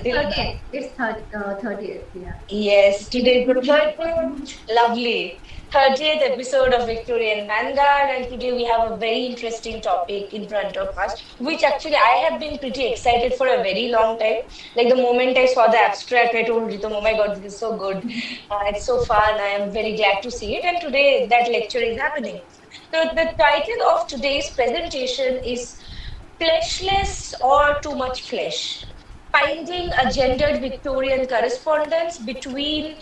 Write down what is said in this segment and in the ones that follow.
until now. 30th. It's 30th. Yeah. Yes, today is the 30th, lovely 30th episode of Victorian Vanguard, and today we have a very interesting topic in front of us, which actually I have been pretty excited for a very long time. Like the moment I saw the abstract, I told Ritam, "Oh my God, this is so good! It's so fun! I am very glad to see it." And today that lecture is happening. So the title of today's presentation is "Fleshless or Too Much Flesh." Finding a gendered Victorian correspondence between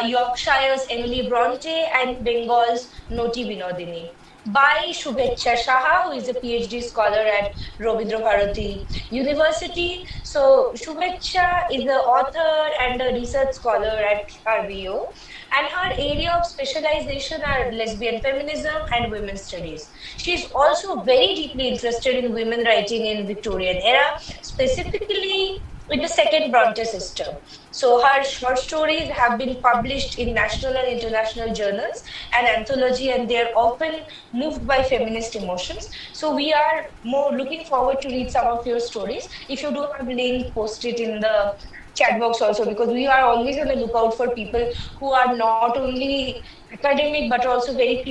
Yorkshire's Emily Bronte and Bengal's Noti Binodini by Suvechchha Saha, who is a PhD scholar at Rabindra Bharati University. So, Suvechchha is the author and a research scholar at RBO, and her area of specialization are lesbian feminism and women's studies. She is also very deeply interested in women writing in Victorian era, specifically in the second Bronte sister. So her short stories have been published in national and international journals and anthology, and they are often moved by feminist emotions. So we are more looking forward to read some of your stories. If you do have a link, post it in the chat box also, because we are always on the lookout for people who are not only academic but also very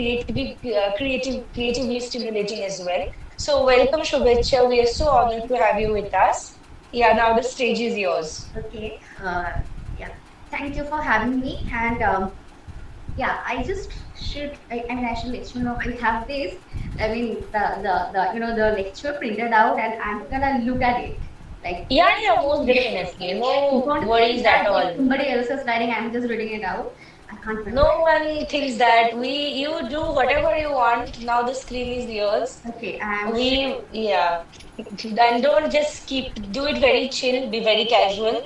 creatively stimulating as well. So welcome, Shubhecha. We are so honored to have you with us. Yeah, now the stage is yours. Okay. Yeah. Thank you for having me. And yeah, I just should. I should let you know I have this. I mean, the lecture printed out, and I'm gonna look at it. Like, Yeah, yeah, most definitely. No don't think worries at that if all. somebody else is writing, I'm just reading it out. I can't do No that. one thinks that you do whatever you want. Now the screen is yours. Okay, I'm We, sure. yeah. And don't just do it very chill, be very casual,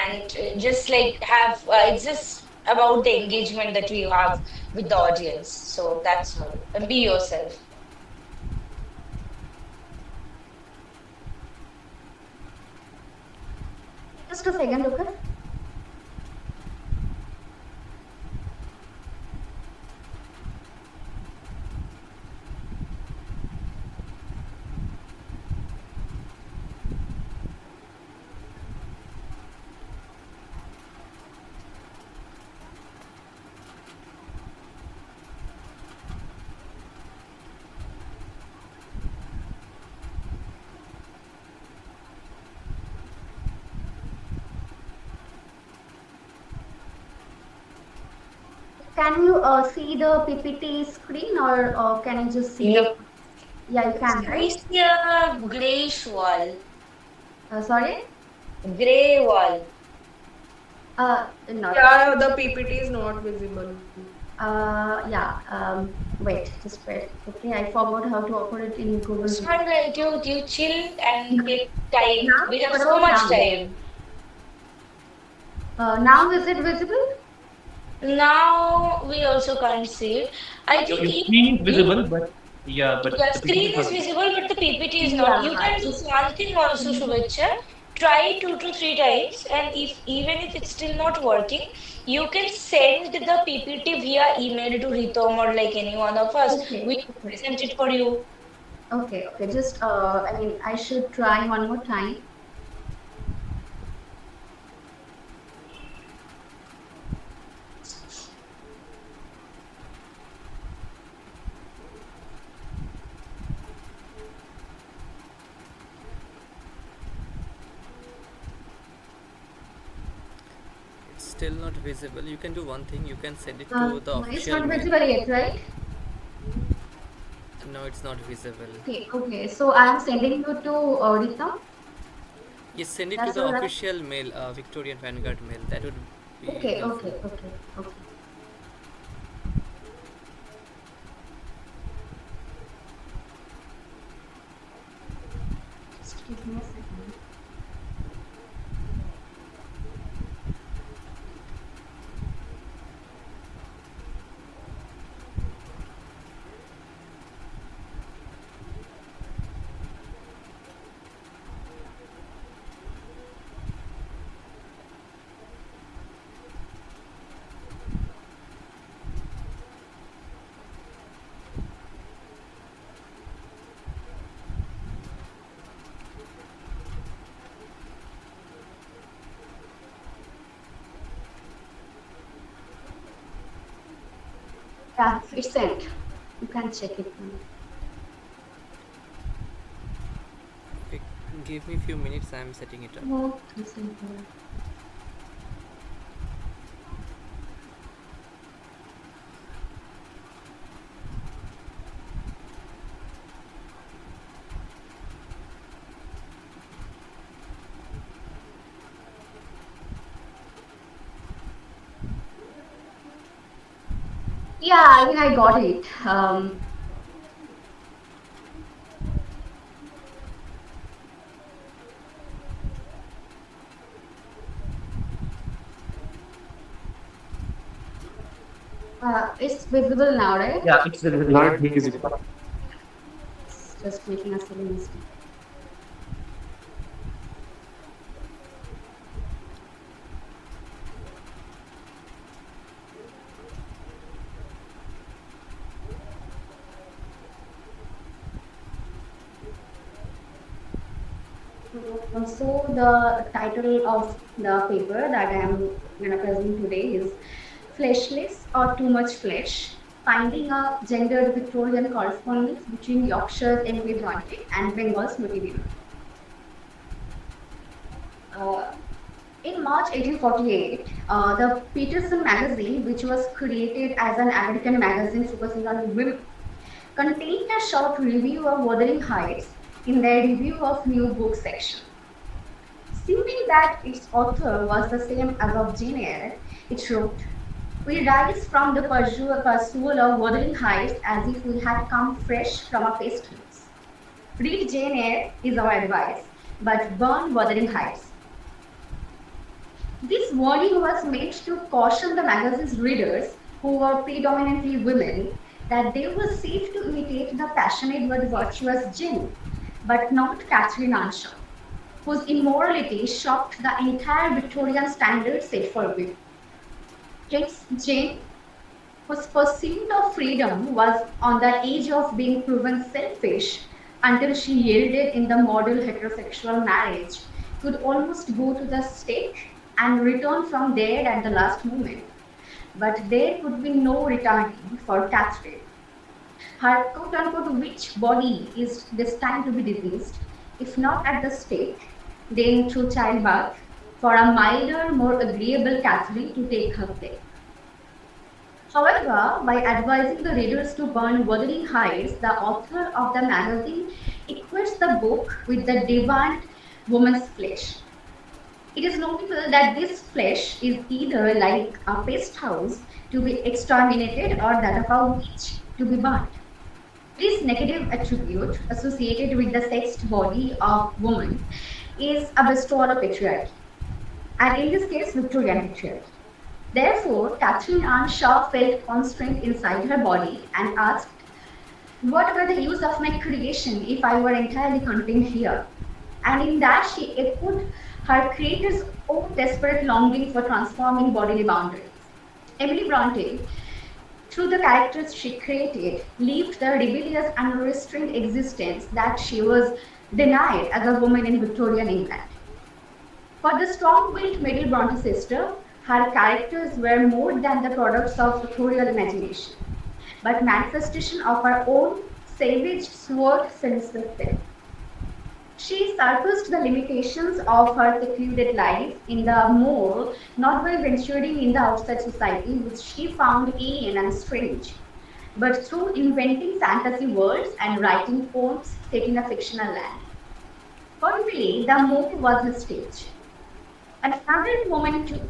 and just like it's just about the engagement that we have with the audience. So that's all. And be yourself. Just a second, okay? Can you see the PPT screen, or can you just see? Yep. Yeah, you can, We right? see a grayish wall. Sorry? Gray wall. Not. Yeah, the PPT is not visible. Yeah. Wait, just wait. Okay, I forgot how to open it in Google It's Meet. fine, right? You chill and take time. Now, We have what so about much now? time. Now is it visible? Now we also can't see it. I think Your screen is you visible, but yeah, but the the PPT screen is is not. visible, but the PPT is not. You Yeah, can do just one thing also, Shubhacha. Try 2 to 3 times, and if even if it's still not working, you can send the PPT via email to Ritom or like any one of us. okay. We Okay. present it for you. Okay. Okay. Just I mean, I should try one more time. It's still not visible. You can do one thing. You can send it to the It's official not mail. visible yet, right? No, it's not visible. Okay. Okay. So I am sending you to Ritam. Yes, send it to That's the all right. official mail, Victorian Vanguard mail. That would be Okay. helpful. Okay. Okay. Okay. Just give me a second. Yeah, it's sent. You can check it now. Okay, give me few minutes. I'm setting it up. Oh, it's sent. Yeah, I think I got it. It's visible now, right? Yeah, it's not visible. It's just making a silly mistake. So the title of the paper that I am presenting today is Fleshless or Too Much Flesh, Finding a Gendered Victorian Correspondence between Yorkshire's Noti Bronte and Bengal's Noti Binodini. Uh, in March 1848, the Peterson magazine, which was created as an American magazine focusing on women, contained a short review of Wuthering Heights in their review of new books section. Seeming that its author was the same as of Jane Eyre, it wrote, "We rise from the pursuit of Wuthering Heights as if we had come fresh from a pestilence. Read Jane Eyre is our advice, but burn Wuthering Heights." This warning was meant to caution the magazine's readers, who were predominantly women, that they were safe to imitate the passionate but virtuous Jane, but not Catherine Earnshaw, whose immorality shocked the entire Victorian standard set for women. Jane, whose pursuit of freedom was on the edge of being proven selfish until she yielded in the model heterosexual marriage, could almost go to the stake and return from there at the last moment. But there could be no returning for Catherine. Her quote unquote witch body is destined to be diseased, if not at the stake, then through childbirth, for a milder, more agreeable Catherine to take her place. However, by advising the readers to burn Wuthering Heights, the author of the magazine equates the book with the divine woman's flesh. It is notable that this flesh is either like a pest house to be exterminated or that of a witch to be burnt. This negative attribute associated with the sexed body of woman is a bestowal of patriarchy, and in this case, Victorian patriarchy. Therefore, Catherine Earnshaw felt constraint inside her body and asked, "What were the use of my creation if I were entirely contained here?" And in that, she echoed her creator's own desperate longing for transforming bodily boundaries. Emily Bronte, through the characters she created, lived the rebellious, unrestrained existence that she was denied as a woman in Victorian England. For the strong-willed middle Bronte sister, her characters were more than the products of authorial imagination, but manifestation of her own savage, sword, senseless self. She surpassed the limitations of her secluded life in the mole, not by venturing in the outside society, which she found alien and strange, but through inventing fantasy worlds and writing poems set in a fictional land. Formally, the mole was her stage. Another woman too,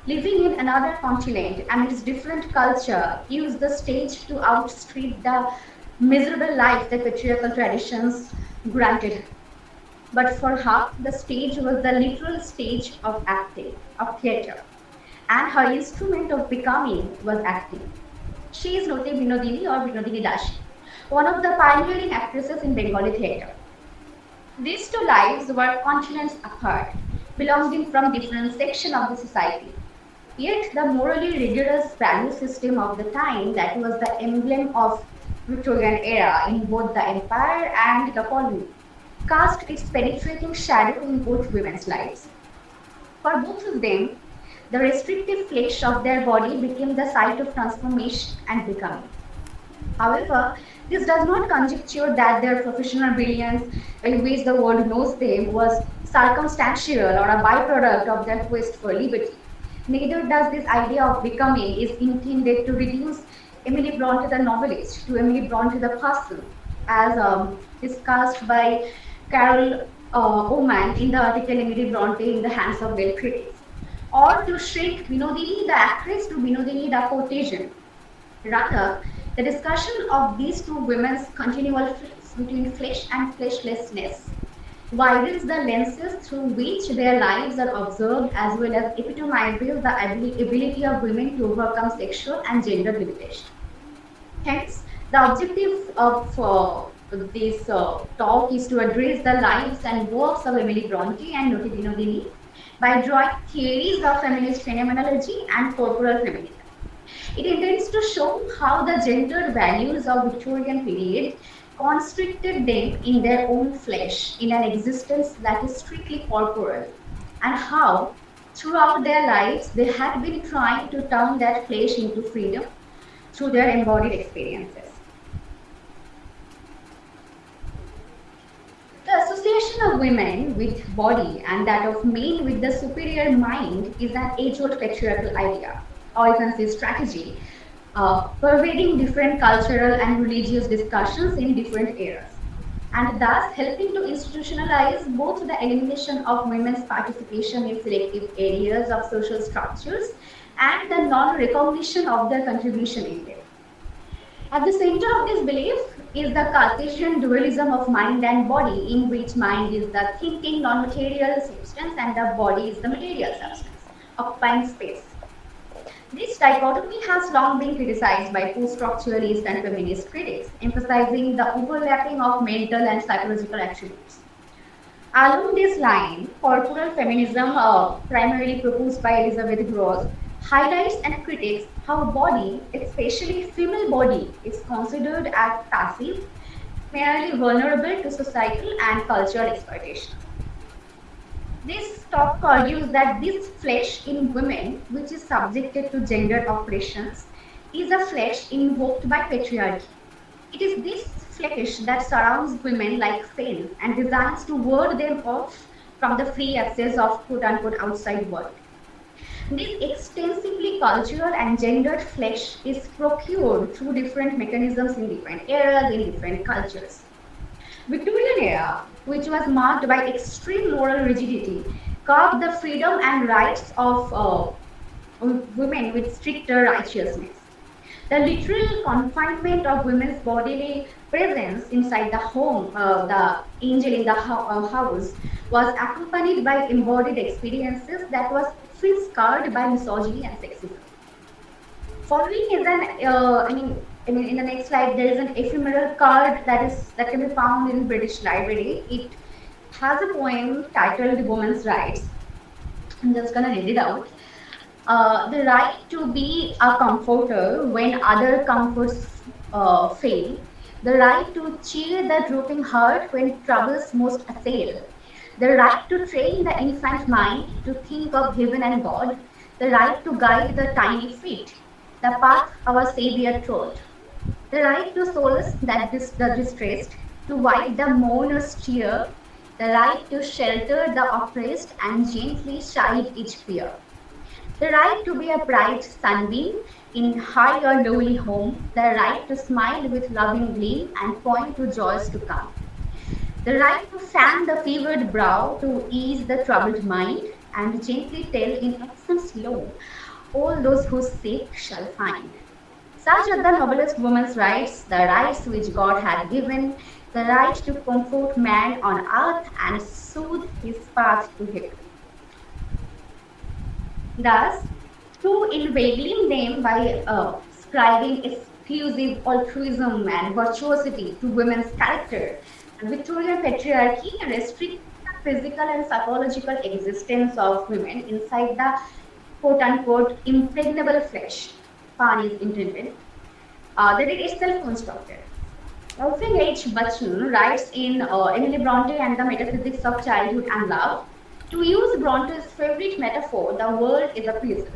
living in another continent amidst different culture, used the stage to outstrip the miserable life the patriarchal traditions granted her. But for her, the stage was the literal stage of acting, of theatre, and her instrument of becoming was acting. She is Noti Binodini or Binodini Dashi, one of the pioneering actresses in Bengali theatre. These two lives were continents apart, belonging from different sections of the society. Yet the morally rigorous value system of the time that was the emblem of Victorian era in both the empire and the colony cast its penetrating shadow in both women's lives. For both of them, the restrictive flesh of their body became the site of transformation and becoming. However, this does not conjecture that their professional brilliance, in which the world knows them, was circumstantial or a byproduct of their quest for liberty. Neither does this idea of becoming is intended to reduce Emily Bronte the novelist to Emily Bronte the person, as discussed by Carol Oman in the article Emily Bronte in the Hands of Male Critics, or to shrink Binodini the actress to Binodini the courtesan. Rather, the discussion of these two women's continual flips between flesh and fleshlessness widens the lenses through which their lives are observed as well as epitomizes the ability of women to overcome sexual and gender limitation. Hence, the objective of this talk is to address the lives and works of Emily Bronte and Noti Binodini by drawing theories of feminist phenomenology and corporal feminism. It intends to show how the gendered values of Victorian period constricted them in their own flesh in an existence that is strictly corporal, and how throughout their lives they had been trying to turn that flesh into freedom through their embodied experiences. The association of women with body and that of men with the superior mind is an age-old patriarchal idea, or you can say strategy, pervading different cultural and religious discussions in different eras, and thus helping to institutionalize both the elimination of women's participation in selective areas of social structures and the non-recognition of their contribution in them. At the center of this belief is the Cartesian dualism of mind and body, in which mind is the thinking non-material substance and the body is the material substance, occupying space. This dichotomy has long been criticized by post-structuralist and feminist critics, emphasizing the overlapping of mental and psychological attributes. Along this line, corporal feminism, primarily proposed by Elizabeth Gross, highlights and critiques how body, especially female body, is considered as passive, merely vulnerable to societal and cultural exploitation. This talk argues that this flesh in women, which is subjected to gender oppressions, is a flesh invoked by patriarchy. It is this flesh that surrounds women like fence and designs to ward them off from the free access of quote unquote outside world. This extensively cultural and gendered flesh is procured through different mechanisms in different eras, in different cultures. Victorian era, which was marked by extreme moral rigidity, curbed the freedom and rights of women with stricter righteousness. The literal confinement of women's bodily presence inside the home, the angel in the house, was accompanied by embodied experiences that was scarred by misogyny and sexism. Following is an, in the next slide, there is an ephemeral card that can be found in British Library. It has a poem titled "Women's Rights." I'm just gonna read it out. The right to be a comforter when other comforts fail. The right to cheer the drooping heart when troubles most assail. The right to train the infant mind to think of heaven and God. The right to guide the tiny feet, the path our Savior trod. The right to solace the distressed, to wipe the mourner's tear. The right to shelter the oppressed and gently chide each fear. The right to be a bright sunbeam in high or lowly home. The right to smile with loving gleam and point to joys to come. The right to fan the fevered brow to ease the troubled mind and gently tell in accents low, all those who seek shall find. Such are the noblest woman's rights, the rights which God had given, the right to comfort man on earth and soothe his path to heaven. Thus, through inveigling them by ascribing exclusive altruism and virtuosity to women's character, Victorian patriarchy restricts the physical and psychological existence of women inside the quote unquote impregnable flesh, pun is intended, that it itself constructed. Alfred H. Bachchan writes in Emily Bronte and the Metaphysics of Childhood and Love, to use Bronte's favorite metaphor, the world is a prison.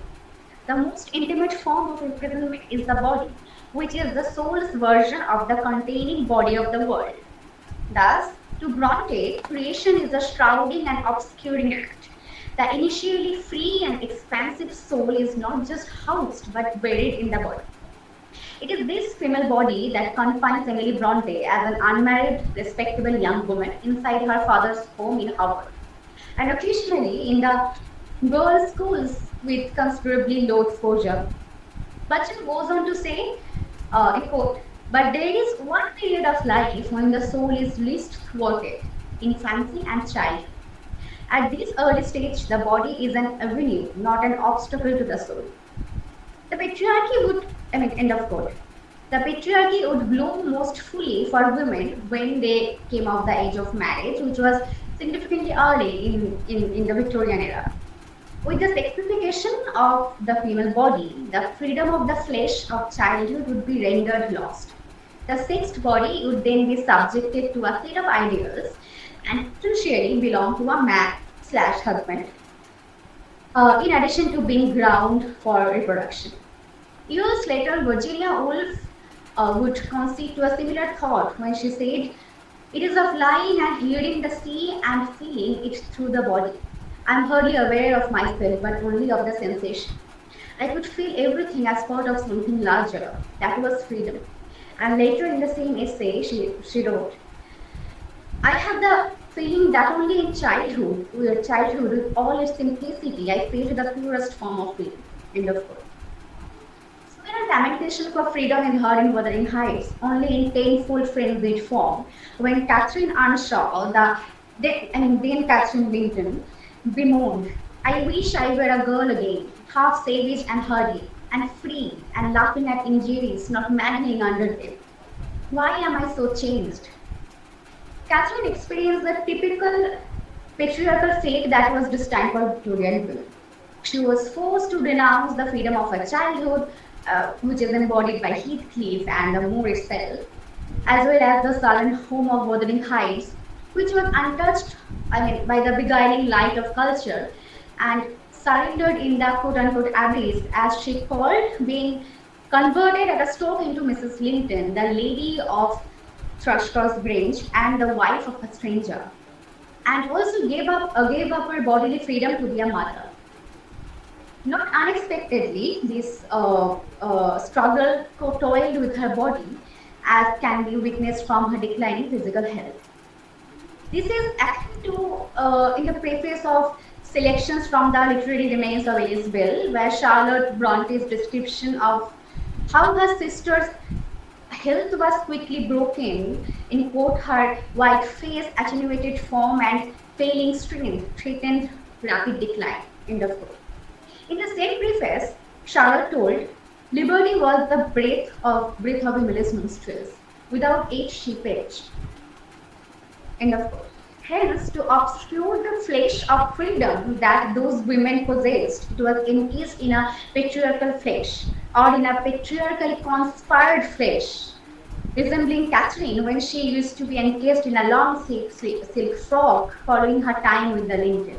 The most intimate form of imprisonment is the body, which is the soul's version of the containing body of the world. Thus, to Bronte, creation is a shrouding and obscuring act. The initially free and expansive soul is not just housed but buried in the body. It is this female body that confines Emily Bronte as an unmarried, respectable young woman inside her father's home in Harvard, and occasionally in the girls' schools with considerably low exposure. Bachchan goes on to say, I quote, but there is one period of life when the soul is least thwarted, infancy and childhood. At this early stage, the body is an avenue, not an obstacle to the soul. The patriarchy would, end of quote. The patriarchy would bloom most fully for women when they came of the age of marriage, which was significantly early in the Victorian era. With the sexification of the female body, the freedom of the flesh of childhood would be rendered lost. The sexed body would then be subjected to a set of ideals and essentially belong to a man slash husband, in addition to being ground for reproduction. Years later, Virginia Woolf would concede to a similar thought when she said, it is of lying and hearing the sea and feeling it through the body. I am hardly aware of myself, but only of the sensation. I could feel everything as part of something larger. That was freedom. And later in the same essay, she wrote, I have the feeling that only in childhood, with all its simplicity, I felt the purest form of freedom. End of quote. There are lamentation for freedom in her in Wuthering Heights, only in painful frenzied form, when Catherine Earnshaw, then Catherine Linton, bemoaned, I wish I were a girl again, half savage and hardy, and free, and laughing at injuries, not maddening under them. Why am I so changed? Catherine experienced the typical patriarchal fate that was destined for Victorian women. She was forced to renounce the freedom of her childhood, which is embodied by Heathcliff and the moor itself, as well as the sullen home of Wuthering Heights, which was untouched, by the beguiling light of culture, and surrendered in the quote-unquote abyss, as she called, being converted at a stroke into Mrs. Linton, the lady of Thrushcross Grange and the wife of a stranger, and also gave up her bodily freedom to be a mother. Not unexpectedly, this struggle toiled with her body, as can be witnessed from her declining physical health. This is akin to in the preface of selections from the literary remains of Alice Bell, where Charlotte Bronte's description of how her sister's health was quickly broken, in quote, her white face, attenuated form, and failing strength threatened rapid decline, end of quote. In the same preface, Charlotte told, liberty was the breath of Emily's nostrils. Without it, she perished. End of quote. Hence, to obscure the flesh of freedom that those women possessed, it was encased in a patriarchal flesh, or in a patriarchally conspired flesh, resembling Catherine when she used to be encased in a long silk frock following her time with the Linton.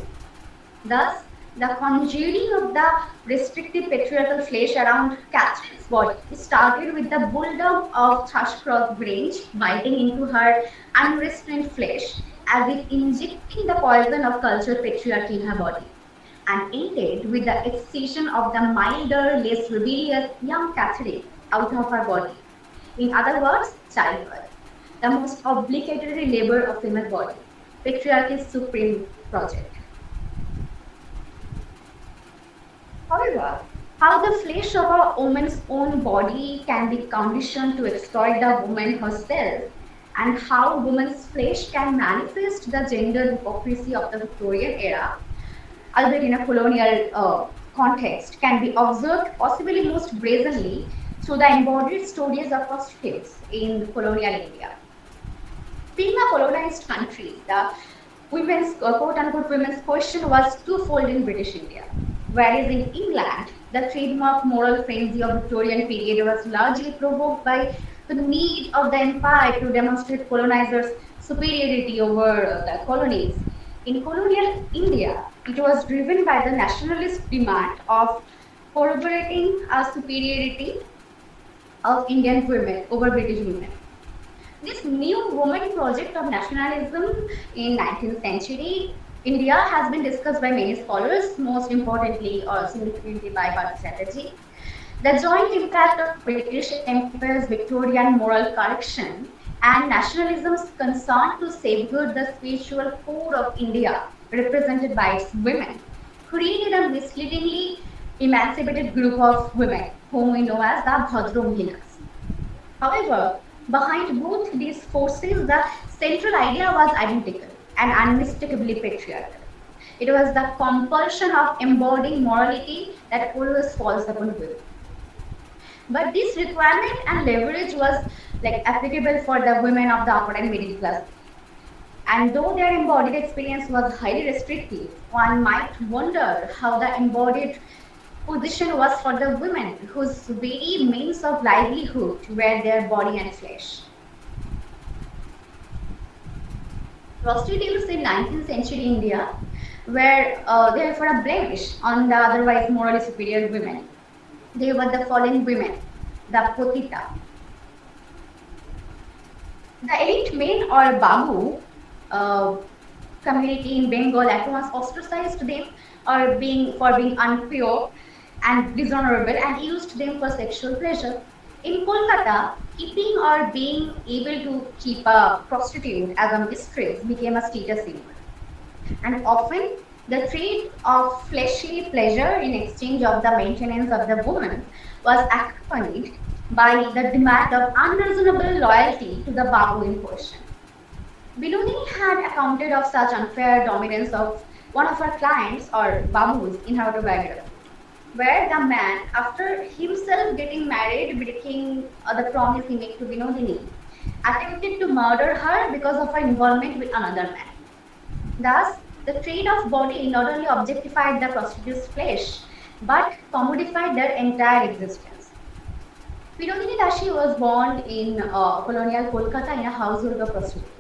Thus, the conjuring of the restrictive patriarchal flesh around Catherine's body started with the bulldog of Thrushcross Grange biting into her unrestrained flesh, as if injecting the poison of cultural patriarchy in her body, and ended with the excision of the milder, less rebellious young Catherine out of her body. In other words, childbirth, the most obligatory labor of female body, patriarchy's supreme project. However, how the flesh of a woman's own body can be conditioned to exploit the woman herself, and how woman's flesh can manifest the gender hypocrisy of the Victorian era, albeit in a colonial context, can be observed possibly most brazenly through the embodied stories of prostitutes in colonial India. Being a colonized country, the women's quote-unquote women's question was twofold in British India. Whereas in England, the trademark moral frenzy of Victorian period was largely provoked by the need of the empire to demonstrate colonizers' superiority over the colonies. In colonial India, it was driven by the nationalist demand of corroborating a superiority of Indian women over British women. This new woman project of nationalism in 19th century India has been discussed by many scholars, most importantly or significantly by Bharati Chatterjee. The joint impact of British Empire's Victorian moral correction and nationalism's concern to safeguard the spiritual core of India, represented by its women, created a misleadingly emancipated group of women, whom we know as the Bhadra Mahilas. However, behind both these forces, the central idea was identical and unmistakably patriarchal. It was the compulsion of embodying morality that always falls upon women. But this requirement and leverage was like applicable for the women of the upper and middle class. And though their embodied experience was highly restrictive, one might wonder how the embodied position was for the women whose very means of livelihood were their body and flesh. Prostitutes in 19th century India were therefore a blemish on the otherwise morally superior women. They were the fallen women, the potita. The elite men or babu uh, community in Bengal at once ostracized them or being unpure and dishonorable and used them for sexual pleasure. In Kolkata, keeping or being able to keep a prostitute as a mistress became a status symbol. And often the trade of fleshly pleasure in exchange of the maintenance of the woman was accompanied by the demand of unreasonable loyalty to the babu in question. Binodini had accounted of such unfair dominance of one of her clients or babus in her autobiography, where the man, after himself getting married, breaking the promise he made to Binodini, attempted to murder her because of her involvement with another man. Thus, the trade of body not only objectified the prostitute's flesh, but commodified their entire existence. Binodini Dashi was born in colonial Kolkata in a household of prostitutes.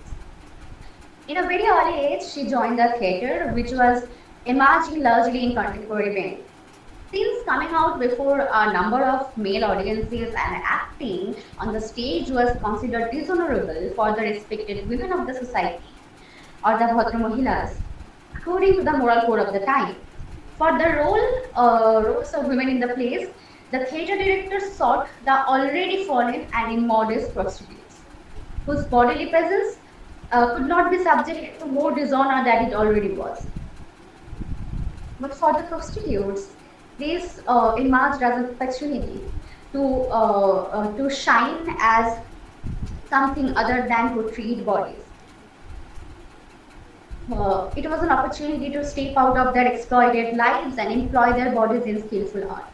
In a very early age, she joined the theatre, which was emerging largely in contemporary Bengal. Since coming out before a number of male audiences and acting on the stage was considered dishonorable for the respected women of the society or the Bhadra Mahilas, according to the moral code of the time. For the roles of women in the plays, the theatre director sought the already fallen and immodest prostitutes, whose bodily presence could not be subjected to more dishonor than it already was. But for the prostitutes, this emerged as an opportunity to shine as something other than to treat bodies. It was an opportunity to step out of their exploited lives and employ their bodies in skillful art.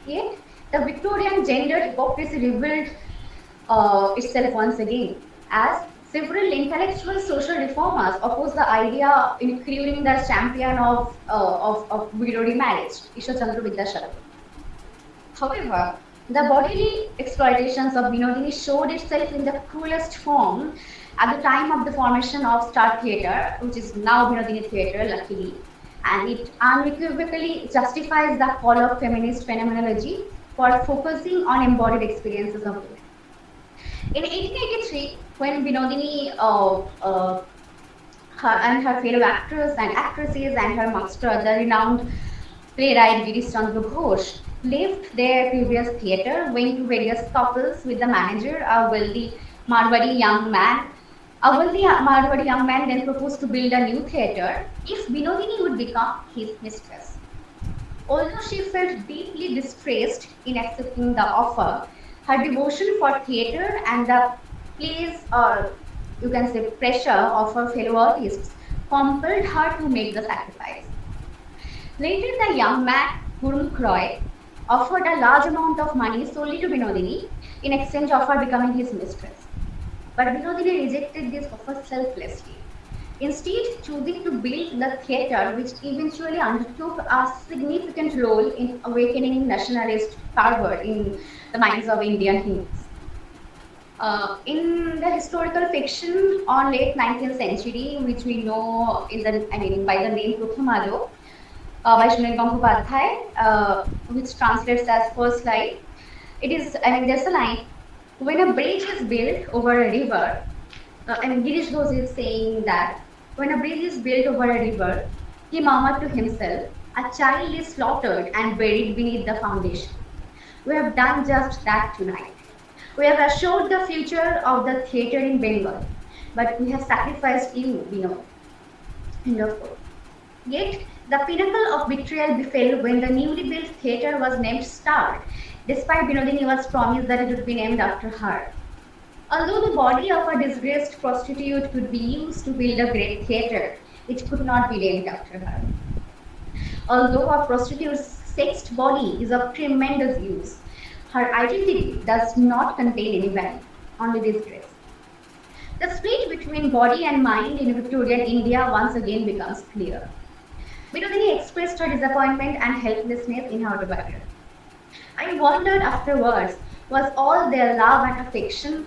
Yet, the Victorian gender hypocrisy revealed itself once again, as several intellectual social reformers opposed the idea, including the champion of widow remarriage, Ishwar Chandra Vidyashankar. However, the bodily exploitations of Binodini showed itself in the cruelest form at the time of the formation of Star Theatre, which is now Binodini Theatre, luckily, and it unequivocally justifies the call of feminist phenomenology for focusing on embodied experiences of women. In 1883, when Binodini and her fellow actors and actresses and her master, the renowned playwright Girish Chandra Ghosh, left their previous theatre, went to various couples with the manager, a wealthy Marwari young man. A wealthy Marwari young man then proposed to build a new theatre if Binodini would become his mistress. Although she felt deeply distressed in accepting the offer, her devotion for theatre and the plays, or you can say pressure of her fellow artists, compelled her to make the sacrifice. Later, the young man, Gurmukh Roy, offered a large amount of money solely to Binodini in exchange of her becoming his mistress. But Binodini rejected this offer selflessly, instead choosing to build the theatre, which eventually undertook a significant role in awakening nationalist fervor in the minds of Indian Hindus. In the historical fiction on late 19th century, which we know by the name Prothomalo, by Sunil Gangotpadhyay, which translates as First Light, It is, I mean, there's a line, when a bridge is built over a river, I mean, Girish Ghosh is saying that when a bridge is built over a river, he murmured to himself, a child is slaughtered and buried beneath the foundation. We have done just that tonight. We have assured the future of the theatre in Bengal, but we have sacrificed you, Vinod. End of quote. Yet, the pinnacle of betrayal befell when the newly built theatre was named Star, despite Binodini was promised that it would be named after her. Although the body of a disgraced prostitute could be used to build a great theatre, it could not be named after her. Although a prostitute's sexed body is of tremendous use, her identity does not contain any value, only disgrace. The split between body and mind in Victorian India once again becomes clear. Binodini expressed her disappointment and helplessness in her autobiography. I wondered afterwards, was all their love and affection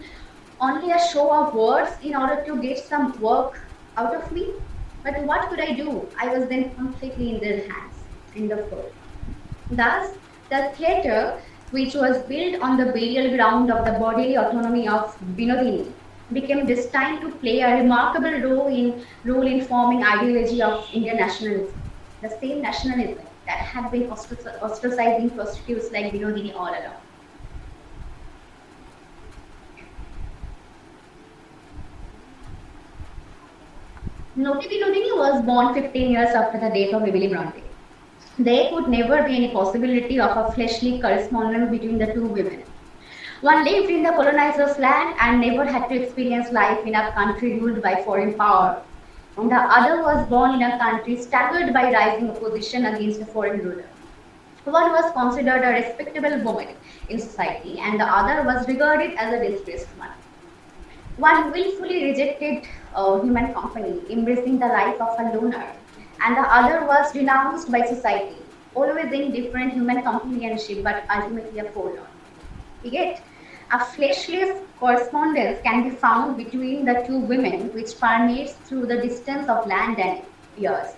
only a show of words in order to get some work out of me? But what could I do? I was then completely in their hands. End of quote. Thus, the theatre, which was built on the burial ground of the bodily autonomy of Binodini, became destined to play a remarkable role in forming ideology of Indian nationalism, the same nationalism that had been ostracizing prostitutes like Binodini all along. Noti Binodini was born 15 years after the death of Emily Bronte. There could never be any possibility of a fleshly correspondence between the two women. One lived in the colonizer's land and never had to experience life in a country ruled by foreign power, and the other was born in a country staggered by rising opposition against a foreign ruler. One was considered a respectable woman in society, and the other was regarded as a disgraced one. One willfully rejected human company, embracing the life of a loner, and the other was denounced by society, always in different human companionship but ultimately a forlorn. Yet, a fleshless correspondence can be found between the two women which permeates through the distance of land and years.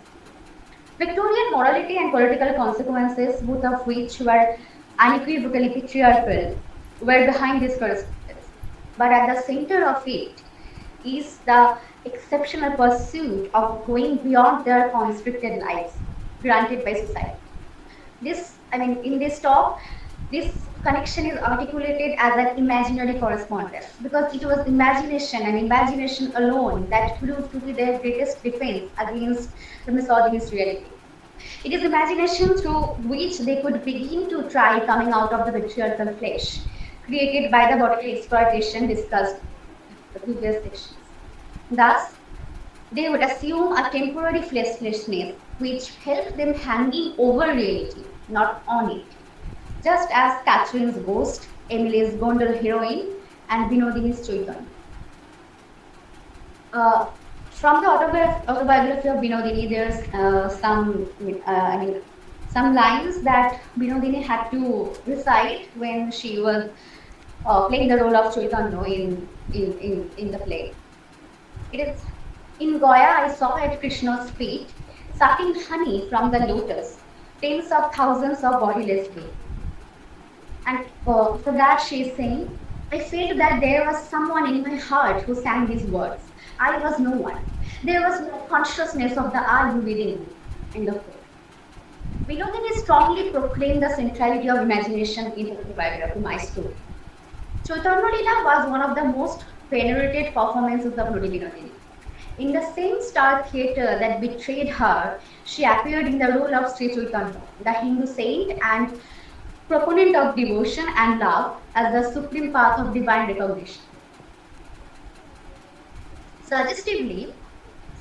Victorian morality and political consequences, both of which were unequivocally patriarchal, were behind this correspondence. But at the center of it is the exceptional pursuit of going beyond their constricted lives granted by society. In this talk, this connection is articulated as an imaginary correspondence because it was imagination and imagination alone that proved to be their greatest defense against the misogynist reality. It is imagination through which they could begin to try coming out of the patriarchal flesh created by the bodily exploitation discussed in the previous sections. Thus, they would assume a temporary fleshlessness which helped them hanging over reality, not on it. Just as Catherine's ghost, Emily's gondol heroine, and Binodini's Chaitanya. From the autobiography of Binodini, there's some lines that Binodini had to recite when she was playing the role of Chaitanya in the play. It is in Goya. I saw at Krishna's feet, sucking honey from the lotus, tens of thousands of bodiless beings. And for that she is saying, I felt that there was someone in my heart who sang these words. I was no one. There was no consciousness of the I within me. End of quote. Binodini strongly proclaimed the centrality of imagination in her biography, My Story. Chaitanya Lila was one of the most venerated performances of Noti Binodini. In the same star theatre that betrayed her, she appeared in the role of Sri Chaitanya, the Hindu saint and proponent of devotion and love as the supreme path of divine recognition. Suggestively,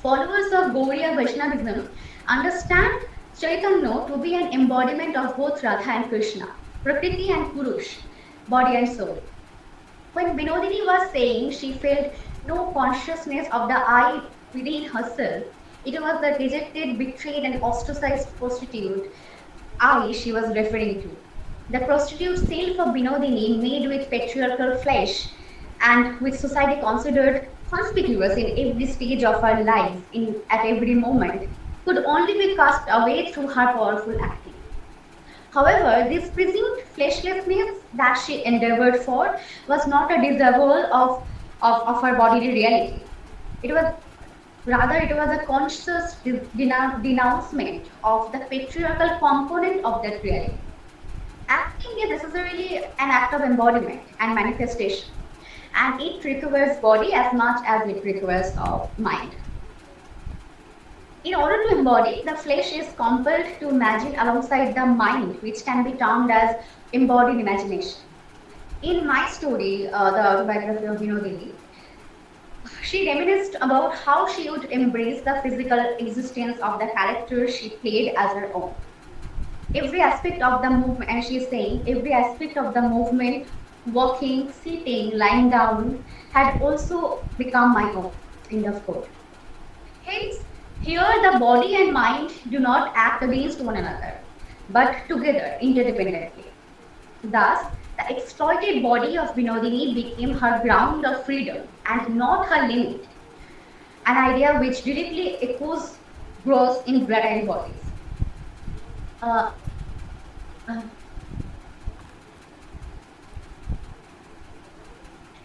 followers of Gauriya Vaishnavism understand Chaitanya to be an embodiment of both Radha and Krishna, Prakriti and Purush, body and soul. When Binodini was saying she felt no consciousness of the I within herself, it was the rejected, betrayed, and ostracized prostitute I she was referring to. The prostitute self of Binodini, made with patriarchal flesh and which society considered conspicuous in every stage of her life, at every moment, could only be cast away through her powerful acting. However, this presumed fleshlessness that she endeavored for was not a disavowal of her bodily reality. It was rather it was a conscious denouncement of the patriarchal component of that reality. Acting is necessarily an act of embodiment and manifestation, and it requires body as much as it requires of mind. In order to embody, the flesh is compelled to imagine alongside the mind, which can be termed as embodied imagination. In my story, the autobiography of Binodini, she reminisced about how she would embrace the physical existence of the character she played as her own. Every aspect of the movement, and she is saying, every aspect of the movement, walking, sitting, lying down, had also become my own. End of quote. Hence, here the body and mind do not act against one another, but together, interdependently. Thus, the exploited body of Binodini became her ground of freedom and not her limit, an idea which directly echoes grows in volatile bodies. Uh, uh,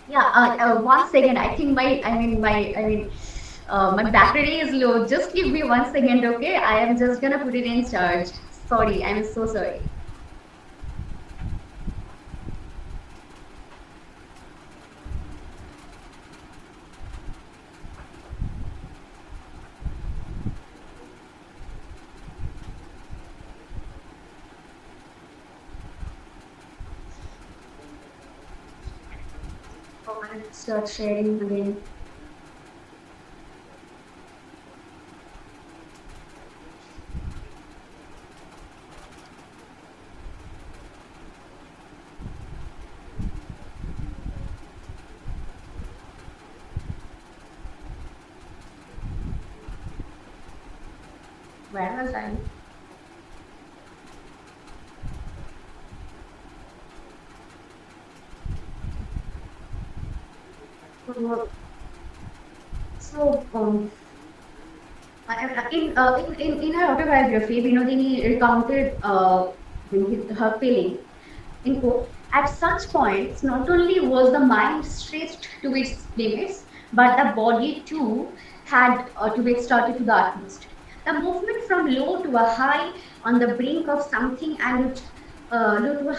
yeah, one second. I think my battery is low. Just give me 1 second, okay? I am just gonna put it in charge. Sorry, I'm so sorry. Oh, I'll start sharing again. Where was I? Uh, So, in her autobiography, Binodini recounted her feeling. In quote, at such points, not only was the mind stretched to its limits, but the body too had to be exerted to the utmost. The movement from low to a high on the brink of something and low to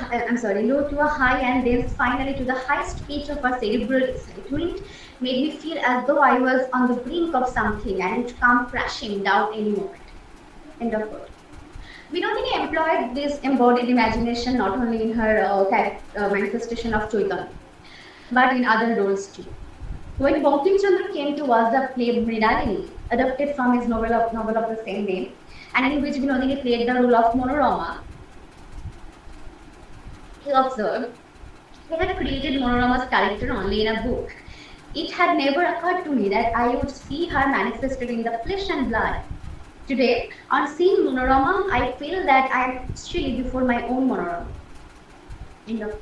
a high and then finally to the highest pitch of a cerebral excitement made me feel as though I was on the brink of something and it would come crashing down any moment. End of quote. Vinodini employed this embodied imagination not only in her manifestation of Chaitanya, but in other roles too. When Bankim Chandra came to us the play Mridalini, adapted from his novel of the same name, and in which Vinodini played the role of Monorama, he observed he had created Monorama's character only in a book. It had never occurred to me that I would see her manifested in the flesh and blood. Today, on seeing Monorama, I feel that I am actually before my own Monorama. End of.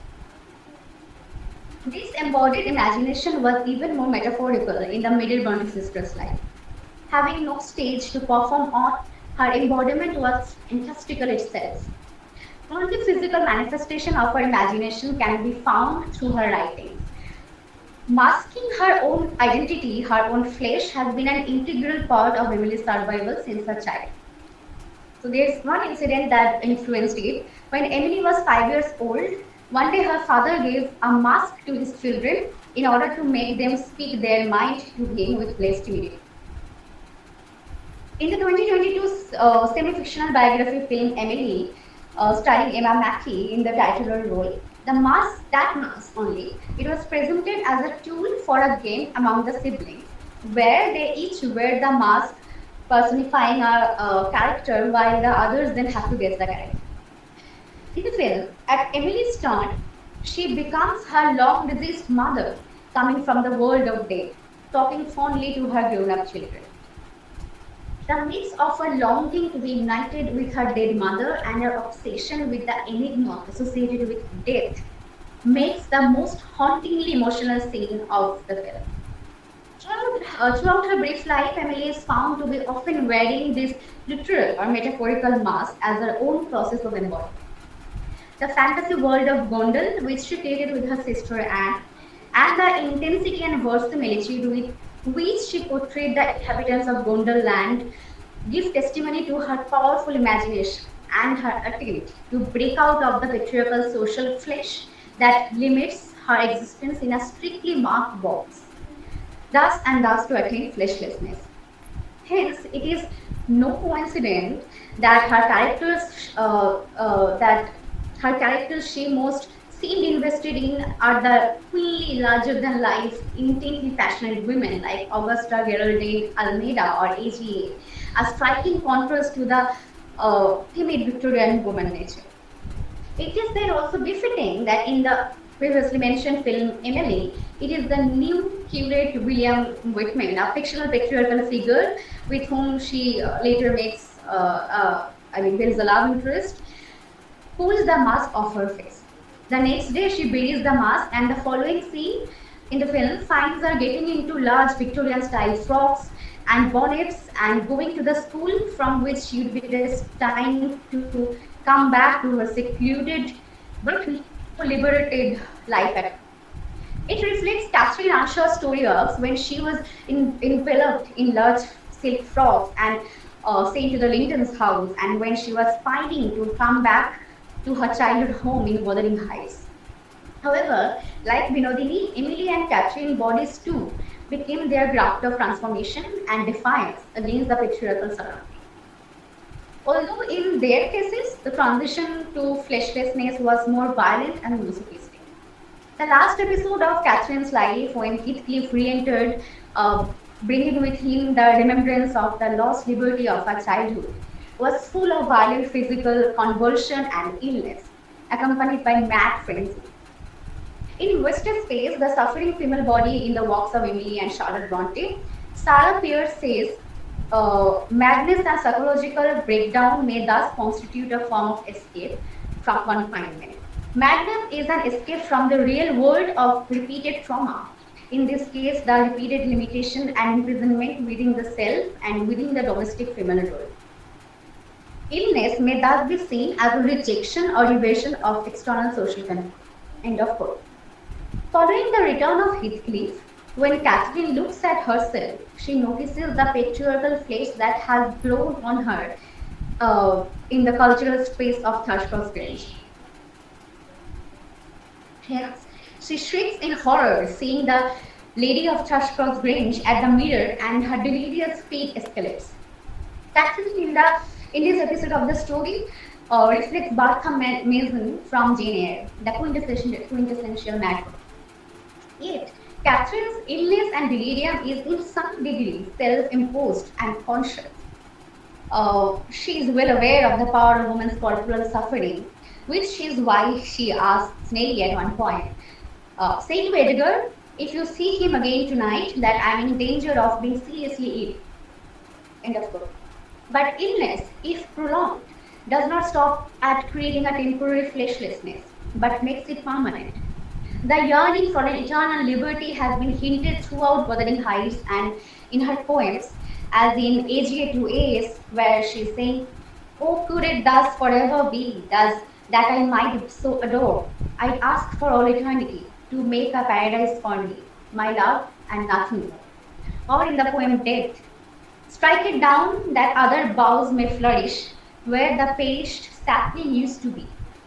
This embodied imagination was even more metaphorical in the middle Bronte sisters' life. Having no stage to perform on, her embodiment was fantastical itself. Only physical manifestation of her imagination can be found through her writings. Masking her own identity, her own flesh, has been an integral part of Emily's survival since her child. So there's one incident that influenced it. When Emily was 5 years old, one day her father gave a mask to his children in order to make them speak their mind to him with less timidity. In the 2022 semi-fictional biography film Emily, starring Emma Mackey in the titular role, that mask only, it was presented as a tool for a game among the siblings, where they each wear the mask personifying a character while the others then have to guess the character. In the film, at Emily's turn, she becomes her long-deceased mother, coming from the world of death, talking fondly to her grown-up children. The mix of her longing to be united with her dead mother and her obsession with the enigma associated with death makes the most hauntingly emotional scene of the film. Throughout her brief life, Emily is found to be often wearing this literal or metaphorical mask as her own process of embodiment. the fantasy world of Gondal, which she created with her sister Anne, and the intensity and verisimilitude with which she portrayed the inhabitants of Gondal land give testimony to her powerful imagination and her attempt to break out of the patriarchal social flesh that limits her existence in a strictly marked box, thus and thus to attain fleshlessness. Hence, it is no coincidence that her characters she most seemed invested in are the queenly, larger than life, intensely passionate women like Augusta Geraldine Almeida or AGA, a striking contrast to the timid Victorian woman nature. It is then also befitting that in the previously mentioned film Emily, it is the new curate William Whitman, a fictional patriarchal figure with whom she later makes, there is a love interest, pulls the mask off her face. The next day, she buries the mask, and the following scene in the film finds her getting into large Victorian style frocks and bonnets and going to the school from which she would be destined to come back to her secluded but liberated life at home. It reflects Catherine Anshaw's story arcs when she was enveloped in large silk frocks and sent to the Linton's house, and when she was pining to come back to her childhood home in Wuthering Heights. However, like Binodini, Emily and Catherine bodies too became their graft of transformation and defiance against the patriarchal surroundings. Although in their cases, the transition to fleshlessness was more violent and masochistic. The last episode of Catherine's life, when Heathcliff re-entered, bringing with him the remembrance of the lost liberty of her childhood, was full of violent physical convulsion and illness, accompanied by mad frenzy. In Western Space, the suffering female body in the works of Emily and Charlotte Bronte, Sarah Pearce says madness and psychological breakdown may thus constitute a form of escape from confinement. Madness is an escape from the real world of repeated trauma. In this case, the repeated limitation and imprisonment within the self and within the domestic feminine role. Illness may thus be seen as a rejection or evasion of external social control. End of quote. Following the return of Heathcliff, when Catherine looks at herself, she notices the patriarchal flesh that has grown on her in the cultural space of Thrushcross Grange. Hence, she shrieks in horror, seeing the lady of Thrushcross Grange at the mirror, and her delirious fate escalates. Catherine in this episode of the story reflects Bertha Mason from Jane Eyre, the quintessential mad woman. Yet, Catherine's illness and delirium is in some degree self-imposed and conscious. She is well aware of the power of woman's corporal suffering, which is why she asks Nelly at one point, say to Edgar, if you see him again tonight, that I am in danger of being seriously ill. End of quote. But illness, if prolonged, does not stop at creating a temporary fleshlessness, but makes it permanent. The yearning for an eternal liberty has been hinted throughout Wuthering Heights and in her poems, as in AGA to AS, where she is saying, oh, could it thus forever be, thus that I might so adore, I'd ask for all eternity to make a paradise for me, my love, and nothing more. Or in the poem Death, strike it down that other boughs may flourish where the perished sapling used to be.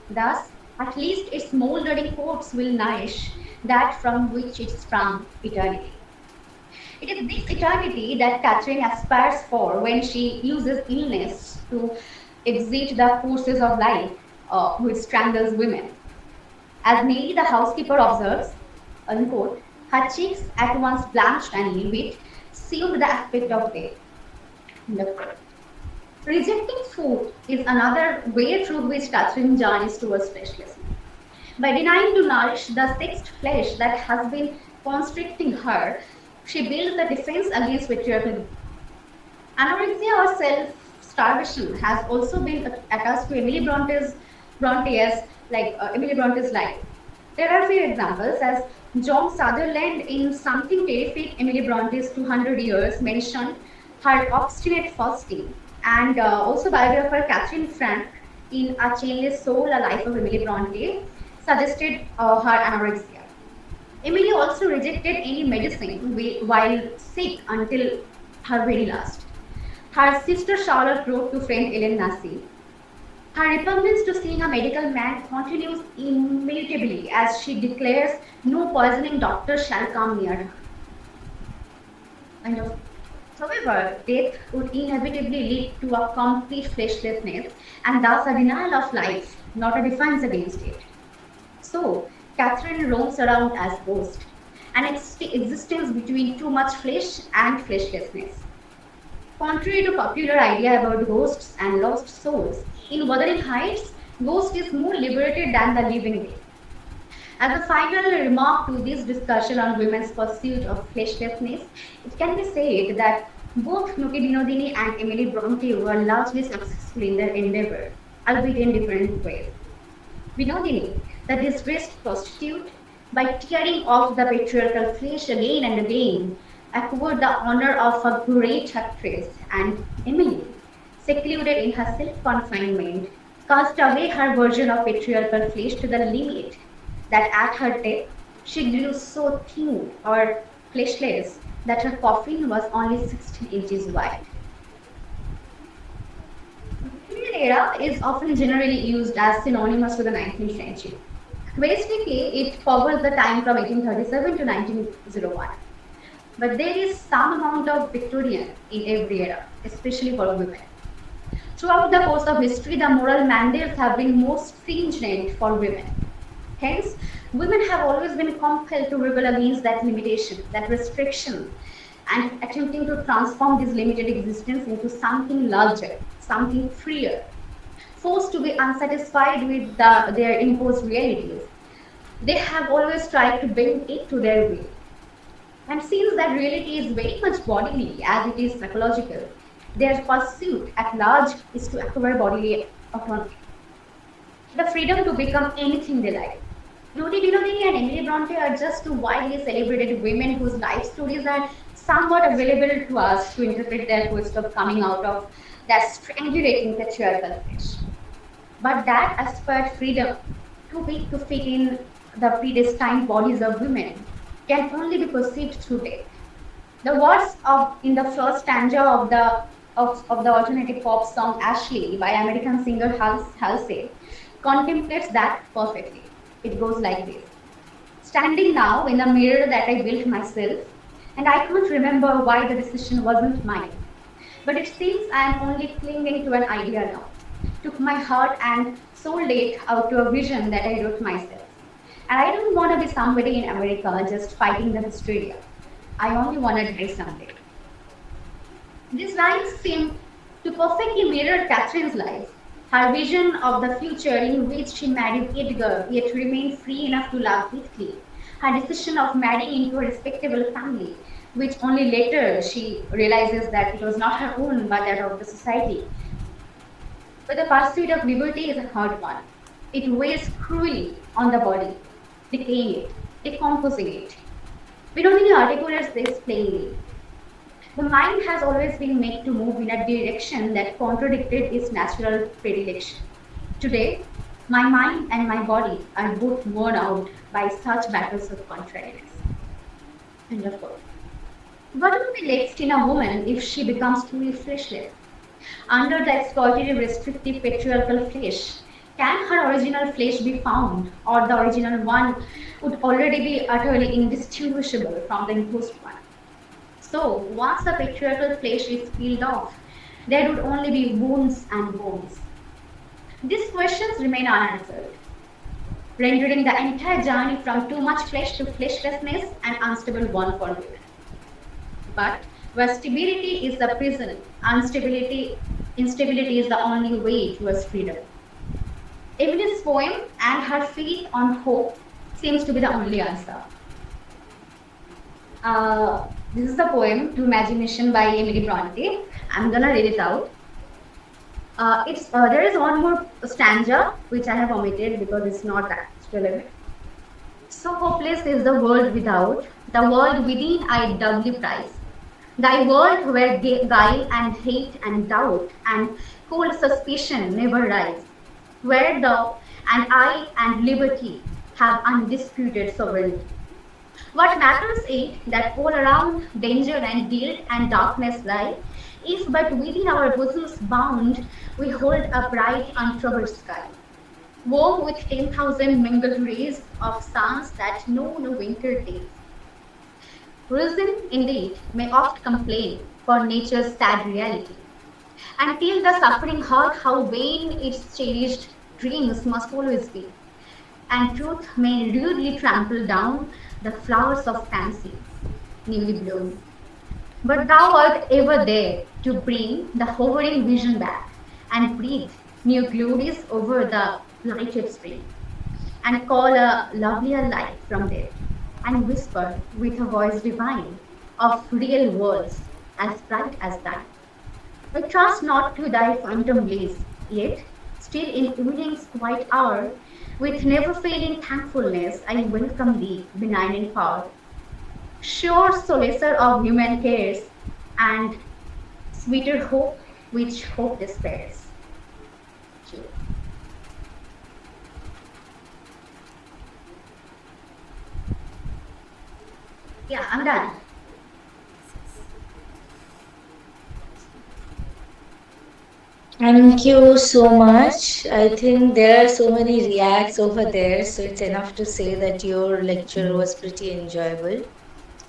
Thus, at least its mouldering corpse will nourish that from which it sprung, eternity. It is this eternity that Catherine aspires for when she uses illness to exit the forces of life which strangles women. As Mary the housekeeper observes, unquote, her cheeks at once blanched and livid, assumed the aspect of death. Rejecting food is another way through which Catherine journeys towards fleshlessness. By denying to nourish the sexed flesh that has been constricting her, she builds a defense against patriarchal. Anorexia or self-starvation has also been attached to Emily Bronte's life. There are few examples, as John Sutherland in Something Terrific, Emily Bronte's 200 Years mentioned her obstinate fasting, and also biographer Catherine Frank in A Chainless Soul, A Life of Emily Bronte, suggested her anorexia. Emily also rejected any medicine while sick until her very last. Her sister Charlotte wrote to friend Ellen Nassi. Her repugnance to seeing a medical man continues immutably as she declares no poisoning doctor shall come near her. Kind of. However, death would inevitably lead to a complete fleshlessness and thus a denial of life, not a defense against it. So, Catherine roams around as ghost, an existence between too much flesh and fleshlessness. Contrary to popular idea about ghosts and lost souls, in Wuthering Heights, ghost is more liberated than the living dead. As a final remark to this discussion on women's pursuit of fleshlessness, it can be said that both Noti Binodini and Emily Bronte were largely successful in their endeavor, albeit in different ways. Binodini, the disgraced prostitute, by tearing off the patriarchal flesh again and again, acquired the honor of a great actress, and Emily, secluded in her self-confinement, cast away her version of patriarchal flesh to the limit that at her death she grew so thin or fleshless that her coffin was only 16 inches wide. Victorian era is often generally used as synonymous with the 19th century. Basically, it covers the time from 1837 to 1901. But there is some amount of Victorian in every era, especially for women. Throughout the course of history, the moral mandates have been more stringent for women. Hence, women have always been compelled to rebel against that limitation, that restriction, and attempting to transform this limited existence into something larger, something freer. Forced to be unsatisfied with their imposed realities, they have always tried to bend it to their will. And since that reality is very much bodily as it is psychological, their pursuit at large is to acquire bodily autonomy, the freedom to become anything they like. Noti Binodini and Emily Bronte are just two widely celebrated women whose life stories are somewhat available to us to interpret their quest of coming out of that strangulating patriarchal flesh. But that aspired freedom, too big to fit in the predestined bodies of women, can only be perceived through death. The words of in the first stanza of the alternative pop song Ashley by American singer Halsey contemplates that perfectly. It goes like this. Standing now in the mirror that I built myself, and I can't remember why the decision wasn't mine. But it seems I am only clinging to an idea now. Took my heart and sold it out to a vision that I wrote myself. And I don't want to be somebody in America just fighting the hysteria. I only want to die someday. These lines seem to perfectly mirror Catherine's life, her vision of the future in which she married Edgar yet remained free enough to love deeply, her decision of marrying into a respectable family, which only later she realizes that it was not her own but that of the society. But the pursuit of liberty is a hard one. It weighs cruelly on the body, decaying it, decomposing it. Binodini articulates this plainly. The mind has always been made to move in a direction that contradicted its natural predilection. Today, my mind and my body are both worn out by such battles of contrariness. End of quote. What will be left in a woman if she becomes truly fleshless? Under the exploitative, restrictive patriarchal flesh, can her original flesh be found, or the original one would already be utterly indistinguishable from the imposed one? So, once the patriarchal flesh is peeled off, there would only be bones and bones. These questions remain unanswered, rendering the entire journey from too much flesh to fleshlessness an unstable one for women. But where stability is the prison, instability is the only way towards freedom. Emily's poem and her faith on hope seems to be the only answer. This is the poem To Imagination by Emily Bronte. I'm gonna read it out. There is one more stanza which I have omitted because it's not that relevant. So hopeless is the world without, the world within I doubly prize. Thy world where guile and hate and doubt and cold suspicion never rise. where thou and I and liberty have undisputed sovereignty. What matters is that all around danger and guilt and darkness lie, if but within our bosoms bound we hold a bright untroubled sky, warm with 10,000 mingled rays of suns that know no winter days. Reason, indeed, may oft complain for nature's sad reality, and tell the suffering heart how vain its cherished dreams must always be, and truth may rudely trample down the flowers of fancy, newly blown. But thou art ever there to bring the hovering vision back, and breathe new glories over the lighted spring, and call a lovelier light from there, and whisper with a voice divine of real worlds as bright as thine. I trust not to thy phantom blaze, yet still in evening's quiet hour, with never failing thankfulness, I welcome thee, benign power, sure solacer of human cares, and sweeter hope which hope despairs. Sure. Yeah, I'm done. Thank you so much. I think there are so many reacts over there, so it's enough to say that your lecture was pretty enjoyable.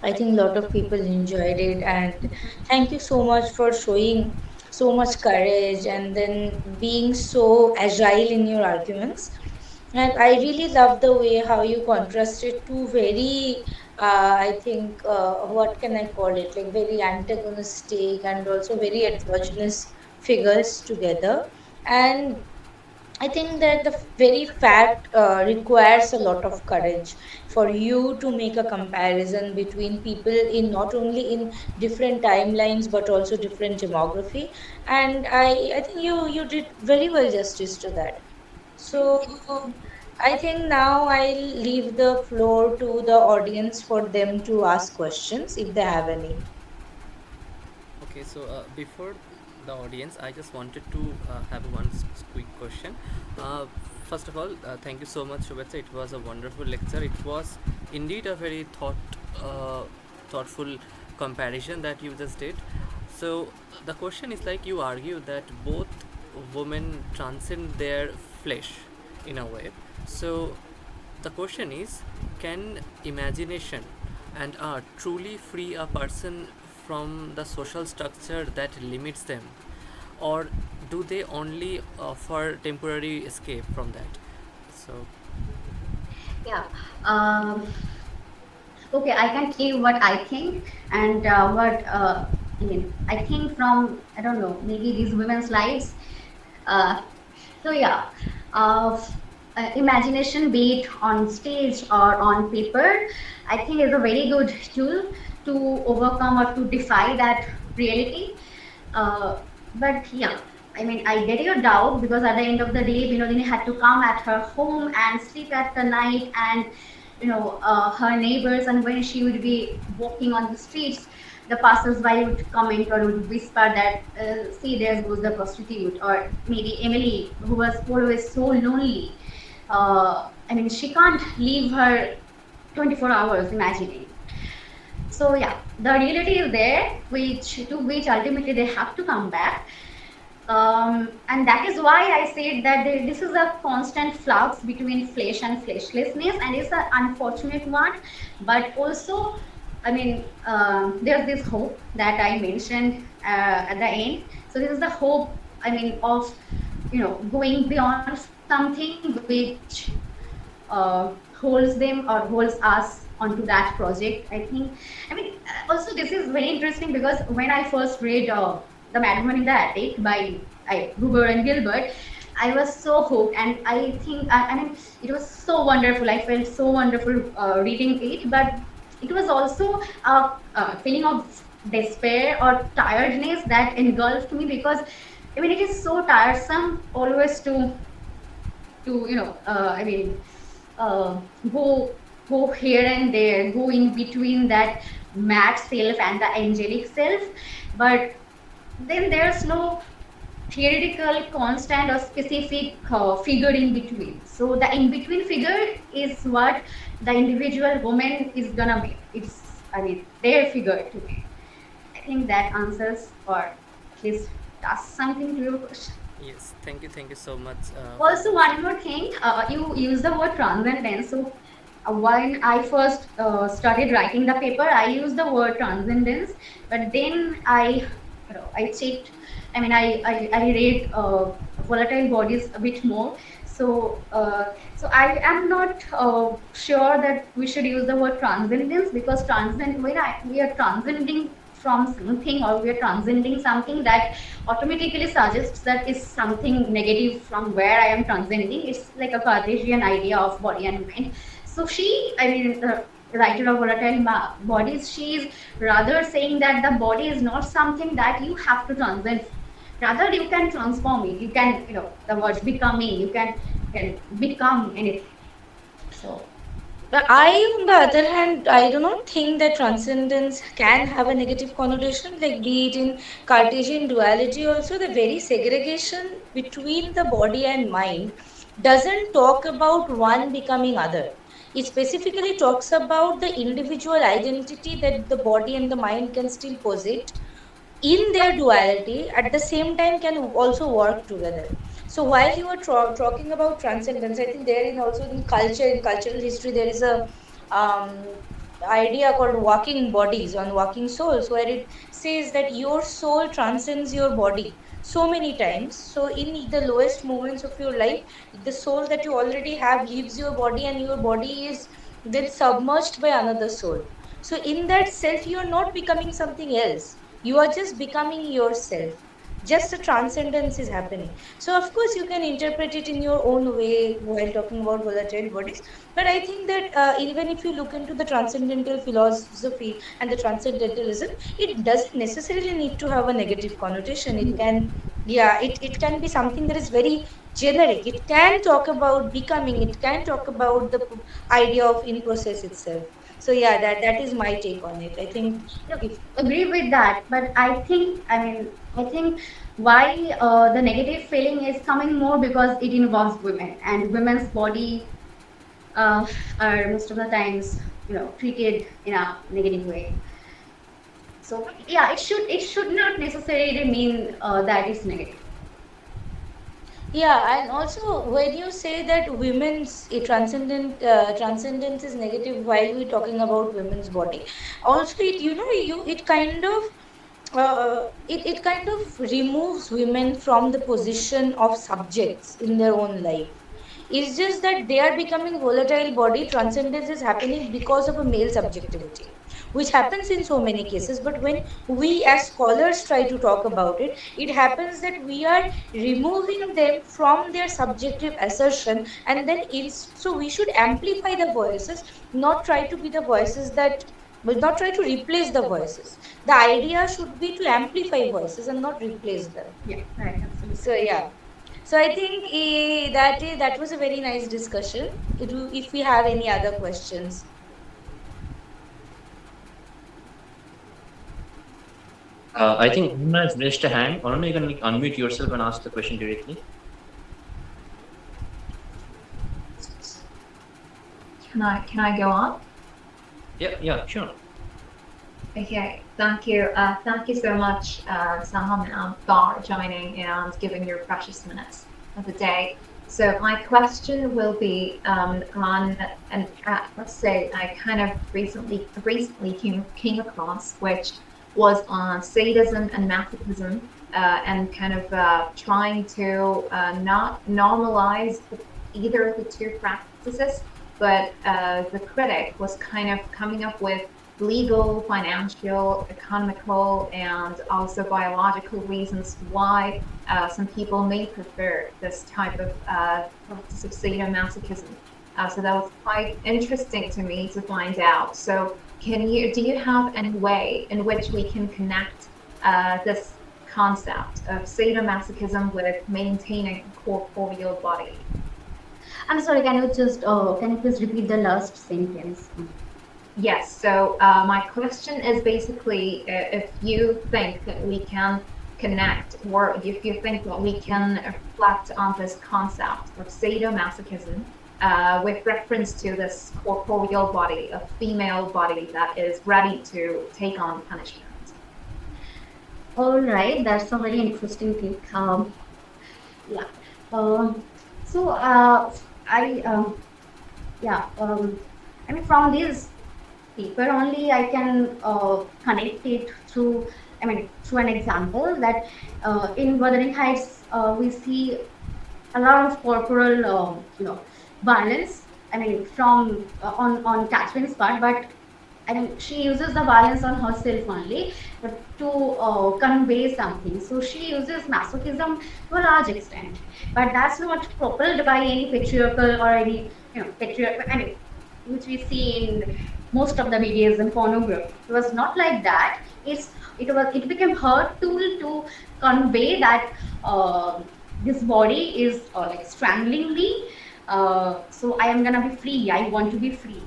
I think a lot of people enjoyed it, and thank you so much for showing so much courage and then being so agile in your arguments. And I really love the way how you contrasted two very, I think, what can I call it, like very antagonistic and also very androgynous figures together. And I think that the very fact requires a lot of courage for you to make a comparison between people in not only in different timelines but also different demography. And I think you did very well justice to that. So I think now I'll leave the floor to the audience for them to ask questions if they have any. Okay, so before the audience, I just wanted to have one quick question. Uh, First of all, thank you so much, Shubhatsa. It was a wonderful lecture. It was indeed a very thoughtful comparison that you just did. So the question is like you argue that both women transcend their flesh in a way. So the question is, can imagination and art truly free a person from the social structure that limits them, or do they only offer temporary escape from that? So, Yeah. Um, okay, I can tell you what I think and what I mean. I think from I don't know maybe these women's lives. Uh, so yeah, uh, imagination, be it on stage or on paper, I think is a very good tool to overcome or to defy that reality. Uh, but yeah, I mean, I get your doubt because at the end of the day, Binodini had to come at her home and sleep at the night, and her neighbors, and when she would be walking on the streets, the passers-by would comment or would whisper that, "See, there goes the prostitute," or maybe Emily, who was always so lonely. I mean, she can't leave her 24 hours imagining. So yeah, the reality is there, which ultimately they have to come back, and that is why I said that this is a constant flux between flesh and fleshlessness, and it's an unfortunate one, but also, I mean, there's this hope that I mentioned at the end. So this is the hope, I mean, of going beyond something which holds them or holds us onto that project. I think. I mean, also this is very interesting because when I first read The Madwoman in the Attic by Huber and Gilbert, I was so hooked, and I think I mean it was so wonderful. I felt so wonderful reading it, but it was also a feeling of despair or tiredness that engulfed me because I mean it is so tiresome always to I mean uh, go go here and there, go in between that mad self and the angelic self, but then there's no theoretical, constant, or specific figure in between. So the in between figure is what the individual woman is gonna make. It's, I mean, their figure to make. I think that answers, or at least does something to your question. Yes, thank you so much for Also, answering. one more thing, you use the word transcendence. So, when I first started writing the paper, I used the word transcendence, but then I checked. I mean, I read volatile bodies a bit more. So, so I am not sure that we should use the word transcendence, because we are transcending from something, or we are transcending something, that automatically suggests that is something negative from where I am transcending. It's like a Cartesian idea of body and mind. So I mean, the writer of volatile bodies, she is rather saying that the body is not something that you have to transcend. Rather, you can transform it. You can, the words becoming. You can become anything. So But I, on the other hand, I do not think that transcendence can have a negative connotation, like be it in Cartesian duality also, the very segregation between the body and mind doesn't talk about one becoming other. It specifically talks about the individual identity that the body and the mind can still possess in their duality, at the same time can also work together. So while you are talking about transcendence, I think there in also in culture, in cultural history, there is a idea called walking bodies on walking souls, where it says that your soul transcends your body so many times. So in the lowest moments of your life, the soul that you already have leaves your body, and your body is then submerged by another soul. So in that self, you are not becoming something else, you are just becoming yourself. Just a transcendence is happening. So of course you can interpret it in your own way while talking about volatile bodies, but I think that even if you look into the transcendental philosophy and the transcendentalism, it doesn't necessarily need to have a negative connotation. It can, yeah, it can be something that is very generic. It can talk about becoming, it can talk about the idea of in process itself. So yeah, that is my take on it. I think yeah, if agree with that, but I think why the negative feeling is coming more because it involves women, and women's body uh, are most of the times, treated in a negative way. So yeah, it should not necessarily mean that it's negative. yeah, and also when you say that women's transcendence is negative while we're talking about women's body, also it, you it kind of it kind of removes women from the position of subjects in their own life. It's just that they are becoming volatile body. Transcendence is happening because of a male subjectivity, which happens in so many cases. But when we as scholars try to talk about it, it happens that we are removing them from their subjective assertion, and then so we should amplify the voices, not try to be the voices that, but not try to replace the voices. The idea should be to amplify voices and not replace them. Yeah, right, So absolutely. yeah. So I think that was a very nice discussion. If we have any other questions. I think Anna has raised a hand. Anna, you can unmute yourself and ask the question directly. Can I go on? Yeah, sure. Okay, thank you. Thank you so much, Saha, for joining and giving your precious minutes of the day. So my question will be on an let's say I kind of recently came across, which was on sadism and masochism, and kind of trying to not normalize either of the two practices, but the critic was kind of coming up with legal, financial, economical, and also biological reasons why some people may prefer this type of practice of sadomasochism. So that was quite interesting to me to find out. So, do you have any way in which we can connect this concept of sadomasochism with maintaining a corporeal body? I'm sorry, can you please repeat the last sentence? Yes, so my question is basically if you think that we can connect, or if you think that we can reflect on this concept of sadomasochism with reference to this corporeal body, a female body that is ready to take on punishment. All right, that's a very interesting thing. Yeah. Um, so I yeah. I mean, from this paper only, I can connect it through. I mean, through an example that in Wuthering Heights we see a lot of corporal, violence. I mean, from on Catherine's part, but I mean, she uses the violence on herself only, but to convey something. So she uses masochism to a large extent, but that's not propelled by any patriarchal or any patriarchal. I mean, which we see in most of the videos and pornography. It was not like that. It became her tool to convey that this body is like strangling me. So I am gonna be free. I want to be free.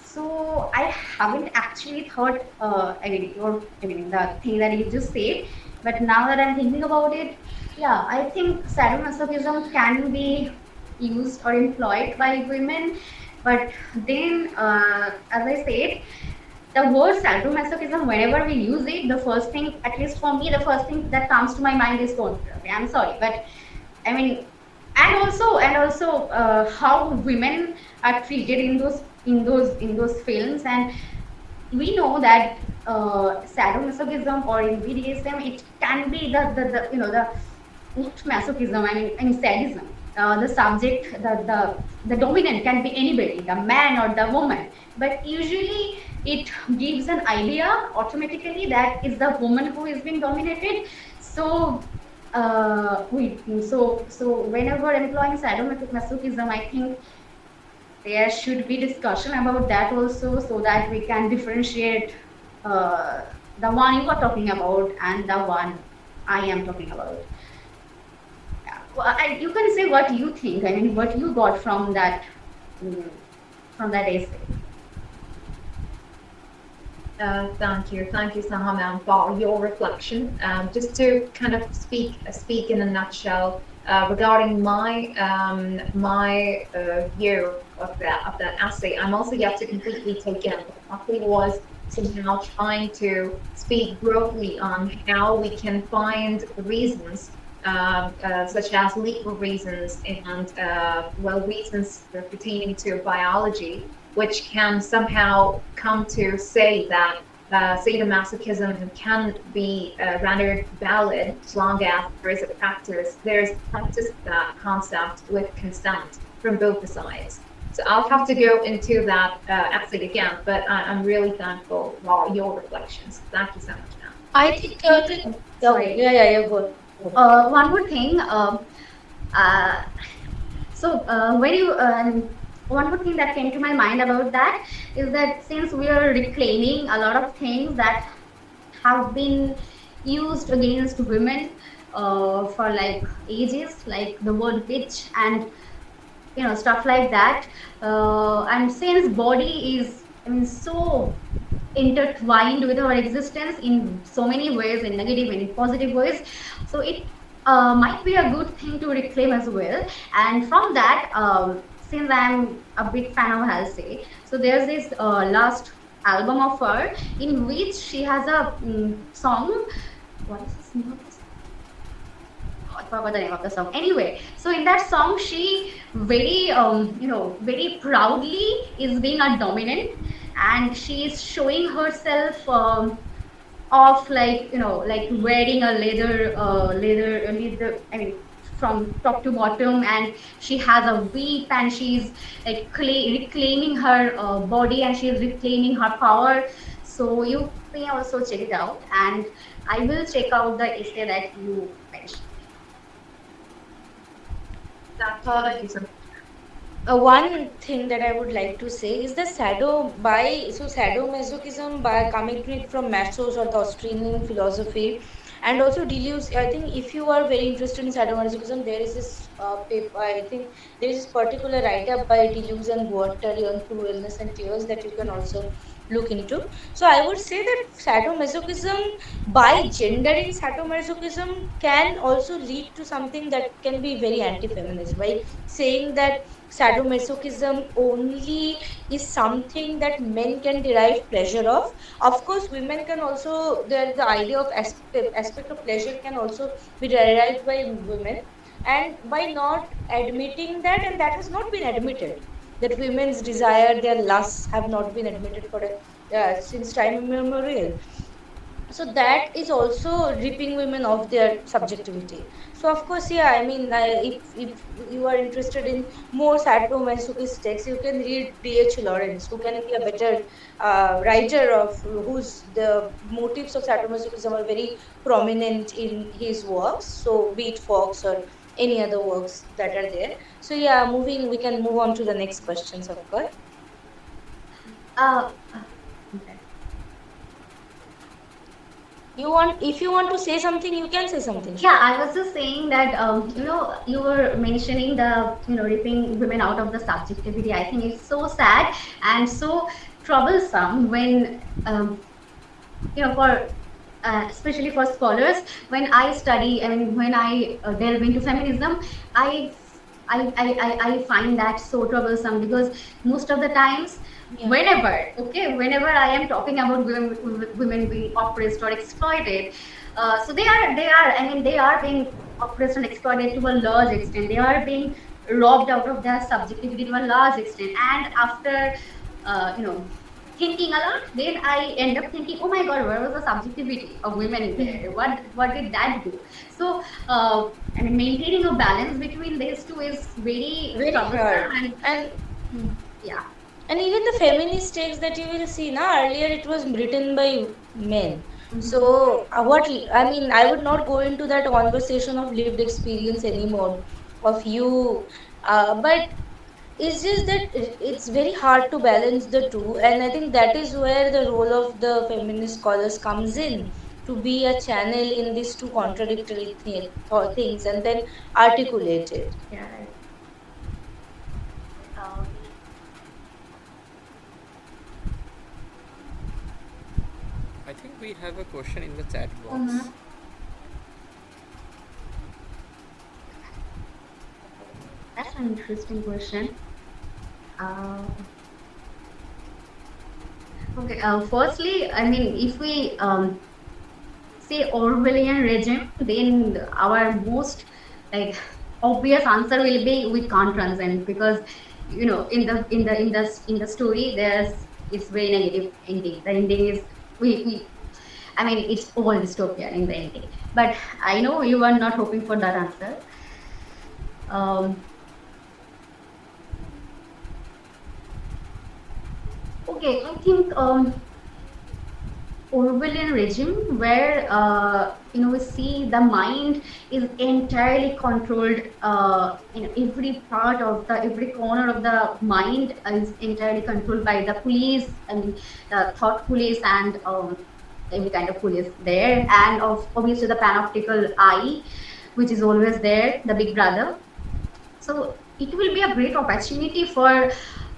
So I haven't actually thought. The thing that you just said, but now that I'm thinking about it, yeah, I think sadomasochism can be used or employed by women, but then, as I said, the word sadomasochism, whenever we use it, the first thing, at least for me, the first thing that comes to my mind is pornography. I'm sorry, but I mean, and also how women are treated in those films, and we know that sadomasochism or in BDSM, it can be the not masochism. I mean sadism. The subject, the dominant can be anybody, the man or the woman, but usually it gives an idea automatically that it's the woman who is being dominated. So so whenever employing sadomasochism, I think there should be discussion about that also, so that we can differentiate uh, the one you are talking about and the one I am talking about. Yeah. Well, and you can say what you think. I mean, what you got mm, from that essay. Thank you, Saha ma'am, for your reflection. Just to kind of speak in a nutshell regarding my view of that essay. I'm also yet to completely take in. It was somehow trying to speak broadly on how we can find reasons, such as legal reasons and reasons pertaining to biology, which can somehow come to say that sadomasochism can be rendered valid as long as there's practice of that concept with consent from both the sides. So I'll have to go into that essay again, but I'm really thankful for your reflections. Thank you so much, ma'am. I I think think yeah, sorry. yeah, go. One more thing. Uh, so when you one more thing that came to my mind about that is that since we are reclaiming a lot of things that have been used against women for like ages, like the word bitch and stuff like that, and since body is, I mean, so intertwined with our existence in so many ways, in negative and in positive ways, so it might be a good thing to reclaim as well. And from that, since I'm a big fan of Halsey, so there's this last album of her in which she has a song. What is this name of this? I forgot the name of the song. Anyway, so in that song, she very, very proudly is being a dominant, and she is showing herself off, like like wearing a leather. I mean, from top to bottom, and she has a whip, and she's like reclaiming her body, and she is reclaiming her power. So you may also check it out, and I will check out the essay that you mentioned. Thank you so much. One thing that I would like to say is the sadomasochism, by coming to it from Maslows or the Australian philosophy, And also delusion, I think if you are very interested in sadomasochism, there is this paper, I think there is this particular write-up by Delusion Guattari on cruelness and tears that you can also look into. So I would say that sadomasochism, by gendering sadomasochism, can also lead to something that can be very anti-feminist, by saying that sadomasochism only is something that men can derive pleasure of. Of course women can also, the idea of aspect of pleasure can also be derived by women. And by not admitting that, and that has not been admitted, that women's desire, their lusts have not been admitted for since time immemorial. So that is also ripping women of their subjectivity. So of course, yeah, I mean, if you are interested in more sadomasochist texts, you can read D.H. Lawrence, who can be a better writer of whose the motives of sadomasochism are very prominent in his works, so be it Fox or any other works that are there. So yeah, moving, we can move on to the next questions, of course. Uh, okay. You want, if you want to say something, you can say something. Yeah, I was just saying that you were mentioning the ripping women out of the subjectivity. I think it's so sad and so troublesome when for especially for scholars, when I study, I mean when I delve into feminism, I I find that so troublesome because most of the times, Yeah. whenever I am talking about women being oppressed or exploited, so I mean they are being oppressed and exploited to a large extent. They are being robbed out of their subjectivity to a large extent, and after you know thinking a lot, then I end up thinking, oh my god, where was the subjectivity of women there? What did that do? So I mean, maintaining a balance between these two is very Very hard. troublesome And yeah. and even the feminist takes that you will see now, earlier it was written by men. So what, I mean, I would not go into that conversation of lived experience anymore of you, but it's just that it's very hard to balance the two, and I think that is where the role of the feminist scholars comes in, to be a channel in these two contradictory things and then articulate it. Yeah, right. Um, I think we have a question in the chat box. Mhm. That's an interesting question. Uh, okay, firstly, I mean, if we say Orwellian regime, then our most like obvious answer will be we can't transcend because in the story there's it's very negative ending. The ending is we I mean it's all dystopia in the ending. But I know you are not hoping for that answer. Um, okay, I think Orwellian regime where we see the mind is entirely controlled. Every part of the every corner of the mind is entirely controlled by the police. I mean, the thought police and every kind of police there, and of obviously the panoptical eye, which is always there, the big brother. So it will be a great opportunity for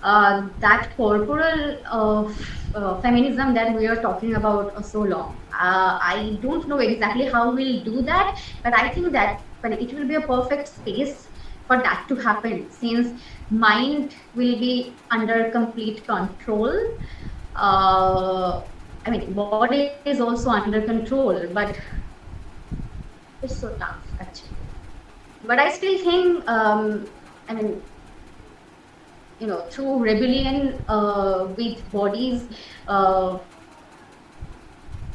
that corporal feminism that we are talking about so long. I don't know exactly how we'll do that, but I think that it will be a perfect space for that to happen since mind will be under complete control. I mean, body is also under control, but it's so tough actually. But I still think, I mean, through rebellion with bodies, I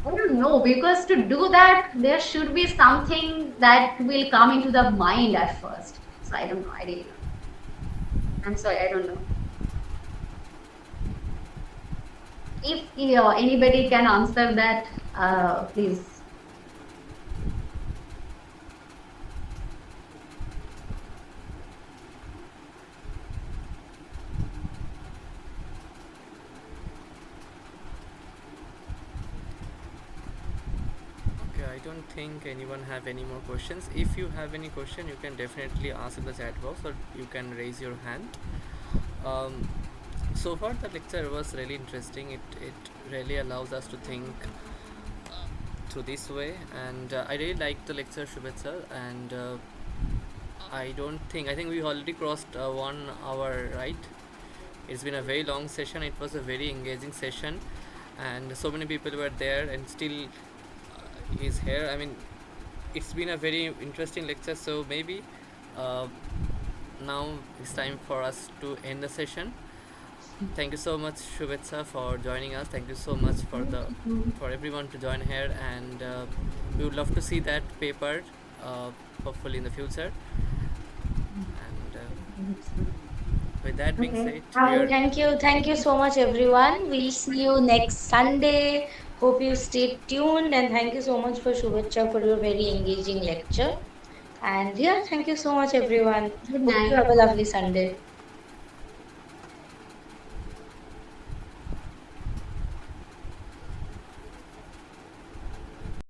don't know, because to do that, there should be something that will come into the mind at first. So I don't know, I really know. I'm sorry, I don't know. If anybody can answer that, please. Okay, I don't think anyone have any more questions. If you have any question, you can definitely ask in the chat box, or you can raise your hand. Um, so far, the lecture was really interesting. It really allows us to think through this way, and I really liked the lecture, Suvechchha, and I think we already crossed 1 hour, right? It's been a very long session. It was a very engaging session, and so many people were there, and still is here. I mean, it's been a very interesting lecture. So maybe uh, now it's time for us to end the session. Thank you so much, Suvechchha, for joining us. Thank you so much for everyone to join here, and we would love to see that paper, hopefully in the future. And with that being Okay. said, we are Thank you so much, everyone. We'll see you next Sunday. Hope you stay tuned, and thank you so much for Shubhacha for your very engaging lecture. And yeah, thank you so much, everyone. Good Hope you night. have a lovely Sunday.